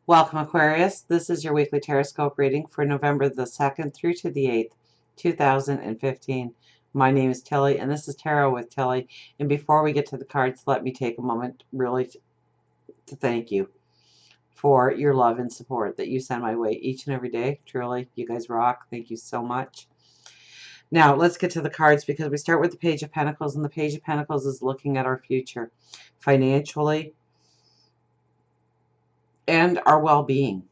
Welcome, Aquarius. This is your weekly Teroscope reading for November the 2nd through to the 8th, 2015. My name is Tilly, and this is Tarot with Tilly. And before we get to the cards, let me take a moment really to thank you for your love and support that you send my way each and every day. Truly, you guys rock. Thank you so much. Now, let's get to the cards because we start with the Page of Pentacles, and the Page of Pentacles is looking at our future financially and our well-being.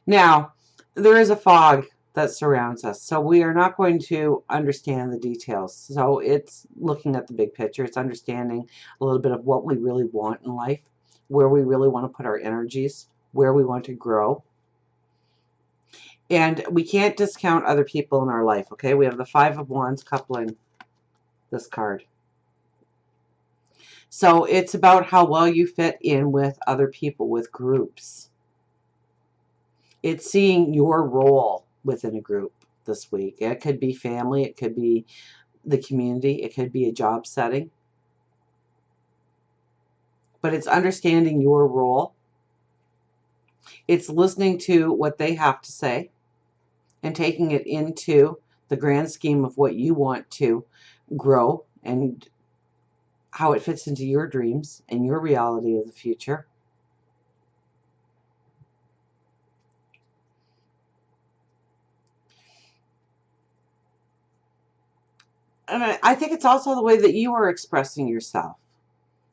Now, there is a fog that surrounds us, so we are not going to understand the details. So it's looking at the big picture. It's understanding a little bit of what we really want in life, where we really want to put our energies, where we want to grow. And we can't discount other people in our life, okay? We have the Five of Wands coupling this card. So it's about how well you fit in with other people, with groups. It's seeing your role within a group this week. It could be family, it could be the community, it could be a job setting. But it's understanding your role. It's listening to what they have to say and taking it into the grand scheme of what you want to grow and how it fits into your dreams and your reality of the future. And I think it's also the way that you are expressing yourself.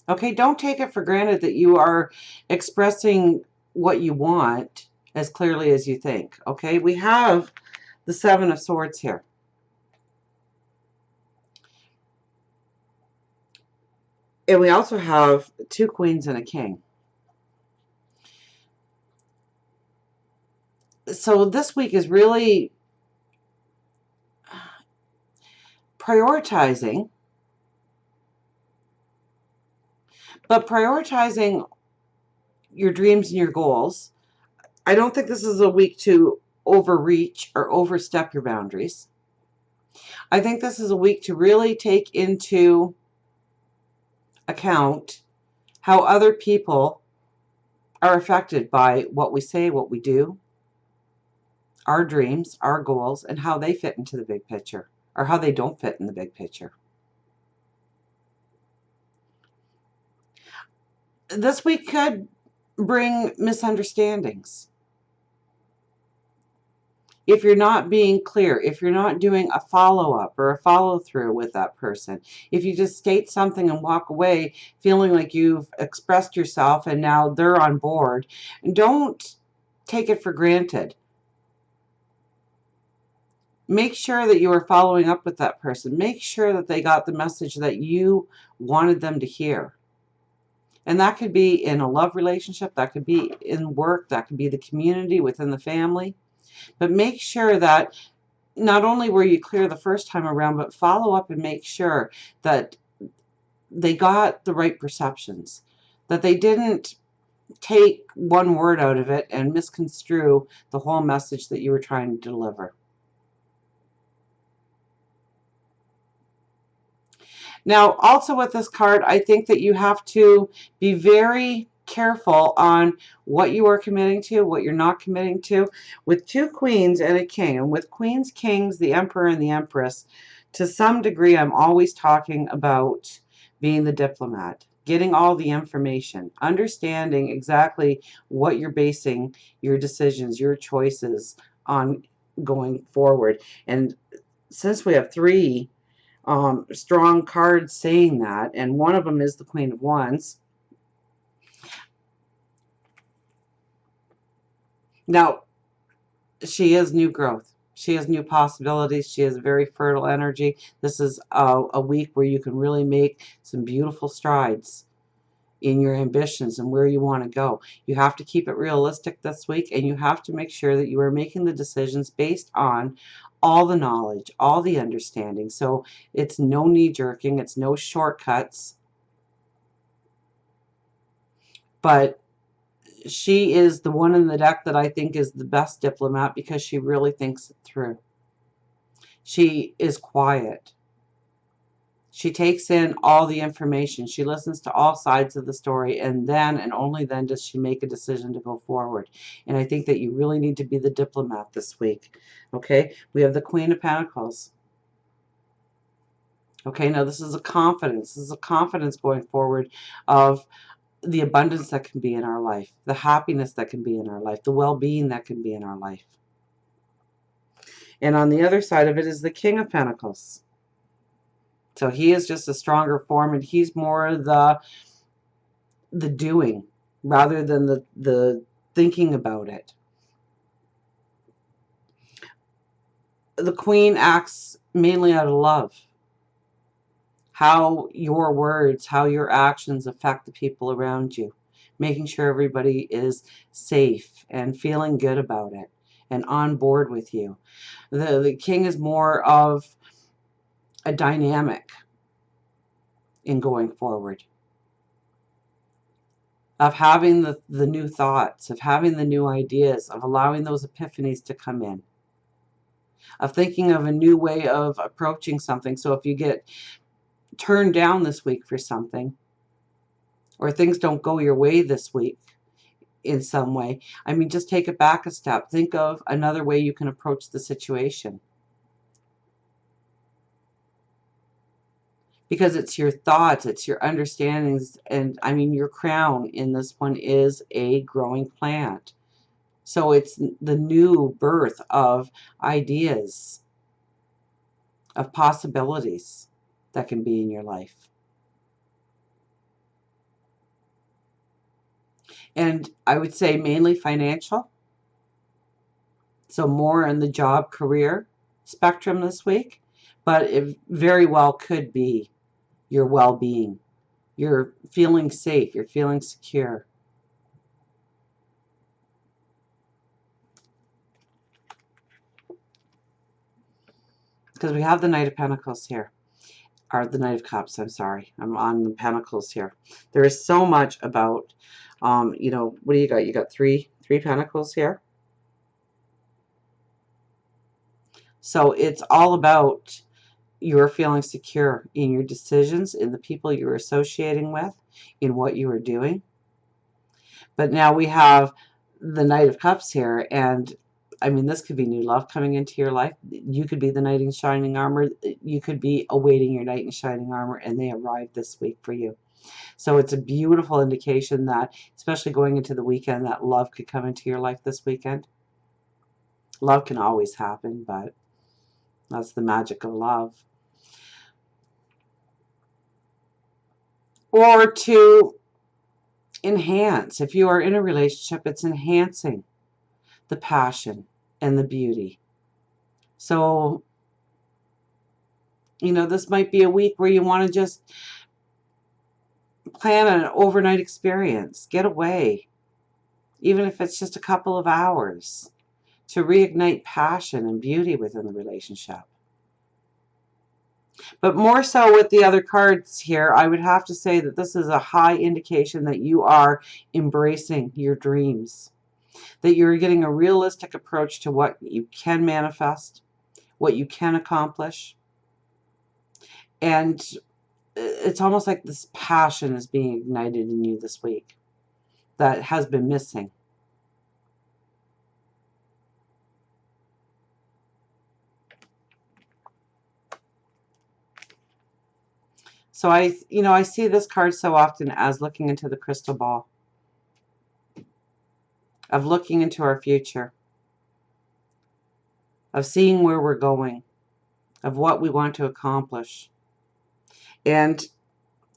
Okay, don't take it for granted that you are expressing what you want as clearly as you think. Okay, we have the Seven of Swords here. And we also have two queens and a king. So this week is really prioritizing, but prioritizing your dreams and your goals. I don't think this is a week to overreach or overstep your boundaries. I think this is a week to really take into account how other people are affected by what we say, what we do, our dreams, our goals, and how they fit into the big picture, or how they don't fit in the big picture. This week could bring misunderstandings. If you're not being clear, if you're not doing a follow-up or a follow-through with that person, if you just state something and walk away feeling like you've expressed yourself and now they're on board, don't take it for granted. Make sure that you are following up with that person. Make sure that they got the message that you wanted them to hear. And that could be in a love relationship, that could be in work, that could be the community, within the family. But make sure that not only were you clear the first time around, but follow up and make sure that they got the right perceptions, that they didn't take one word out of it and misconstrue the whole message that you were trying to deliver. Now, also with this card, I think that you have to be very careful on what you are committing to, what you're not committing to. With two queens and a king, and with queens, kings, the emperor, and the empress, to some degree, I'm always talking about being the diplomat, getting all the information, understanding exactly what you're basing your decisions, your choices on going forward. And since we have three strong cards saying that, and one of them is the Queen of Wands. Now, she is new growth. She has new possibilities. She has very fertile energy. This is a week where you can really make some beautiful strides in your ambitions and where you want to go. You have to keep it realistic this week, and you have to make sure that you are making the decisions based on all the knowledge, all the understanding. So it's no knee-jerking, it's no shortcuts. But she is the one in the deck that I think is the best diplomat because she really thinks it through. She is quiet. She takes in all the information. She listens to all sides of the story, and then and only then does she make a decision to go forward. And I think that you really need to be the diplomat this week. Okay, we have the Queen of Pentacles. Okay, now this is a confidence. This is a confidence going forward of the abundance that can be in our life, the happiness that can be in our life, the well-being that can be in our life. And on the other side of it is the King of Pentacles. So he is just a stronger form, and he's more the doing rather than the thinking about it. The Queen acts mainly out of love. How your words, how your actions affect the people around you. Making sure everybody is safe and feeling good about it and on board with you. The King is more of a dynamic in going forward, of having the new thoughts, of having the new ideas, of allowing those epiphanies to come in, of thinking of a new way of approaching something. So if you get turned down this week for something, or things don't go your way this week in some way, I mean, just take it back a step. Think of another way you can approach the situation. Because it's your thoughts, it's your understandings, and I mean, your crown in this one is a growing plant. So it's the new birth of ideas, of possibilities that can be in your life. And I would say mainly financial. So more in the job career spectrum this week, but it very well could be your well-being. You're feeling safe, you're feeling secure. Because we have the Knight of Pentacles here. Or the Knight of Cups, I'm sorry. I'm on the Pentacles here. There is so much about, you know, what do you got? You got three Pentacles here. So it's all about you're feeling secure in your decisions, in the people you're associating with, in what you are doing. But now we have the Knight of Cups here, and I mean, this could be new love coming into your life. You could be the knight in shining armor. You could be awaiting your knight in shining armor, and they arrive this week for you. So it's a beautiful indication that, especially going into the weekend, that love could come into your life this weekend. Love can always happen, but that's the magic of love. Or to enhance. If you are in a relationship, it's enhancing the passion and the beauty. So, you know, this might be a week where you want to just plan an overnight experience. Get away, even if it's just a couple of hours, to reignite passion and beauty within the relationship. But more so with the other cards here, I would have to say that this is a high indication that you are embracing your dreams, that you're getting a realistic approach to what you can manifest, what you can accomplish. And it's almost like this passion is being ignited in you this week that has been missing. So I see this card so often as looking into the crystal ball, of looking into our future, of seeing where we're going, of what we want to accomplish. And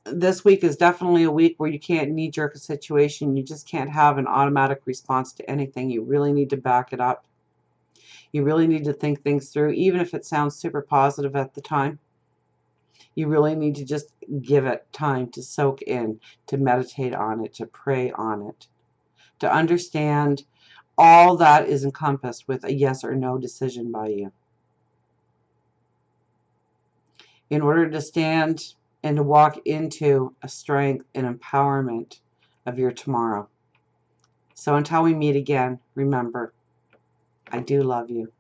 this week is definitely a week where you can't knee-jerk a situation. You just can't have an automatic response to anything. You really need to back it up. You really need to think things through, even if it sounds super positive at the time. You really need to just give it time to soak in, to meditate on it, to pray on it, to understand all that is encompassed with a yes or no decision by you. In order to stand and to walk into a strength and empowerment of your tomorrow. So until we meet again, remember, I do love you.